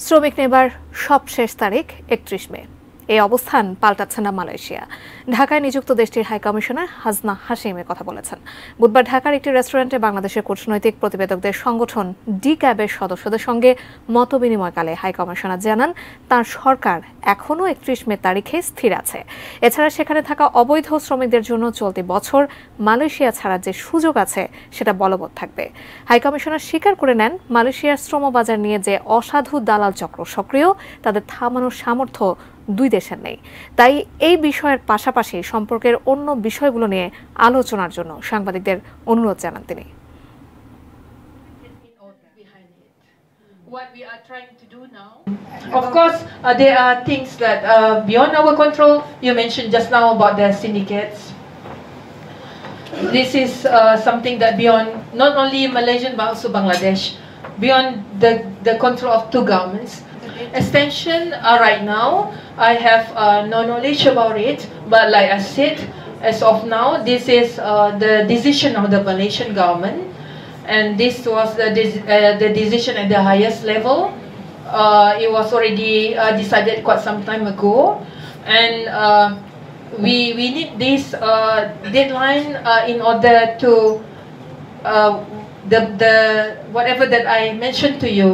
শ্রমিক নেবার সবশেষ তারিখ ৩১ মে। এই অবস্থান পাল্টাচ্ছে না মালয়েশিয়া। ঢাকায় নিযুক্ত দেশটির হাই কমিশনার হাসনা হাশিম কথা বলেছেন। বুধবার ঢাকার একটি রেস্টুরেন্টে বাংলাদেশের কূটনৈতিক প্রতিবেদকদের সংগঠন ডি-ক্যাবের সদস্যদের সঙ্গে মতবিনিময়কালে হাই কমিশনার জানান, তার সরকার এখনও ৩১ মে তারিখে স্থির আছে। এছাড়া সেখানে থাকা অবৈধ শ্রমিকদের জন্য চলতি বছর মালয়েশিয়া ছাড়ার যে সুযোগ আছে সেটা বলবৎ থাকবে। হাই কমিশনার স্বীকার করে নেন, মালয়েশিয়ার শ্রমবাজার নিয়ে যে অসাধু দালাল চক্র সক্রিয়, তাদের থামানোর সামর্থ্য দুই দেশের নেই। তাই এই বিষয়ের পাশাপাশি সম্পর্কের অন্য বিষয়গুলো নিয়ে আলোচনার জন্য সাংবাদিকদের অনুরোধ জানান তিনি। What we are trying to do now, of course, there are things that beyond our control. You mentioned just now about the syndicates. This is something that beyond not only Malaysian but also Bangladesh, beyond the control of two governments. Extension right now, I have no knowledge about it, but like I said, as of now, this is the decision of the Malaysian government, and this was the decision at the highest level. It was already decided quite some time ago, and we need this deadline in order to the whatever that I mentioned to you.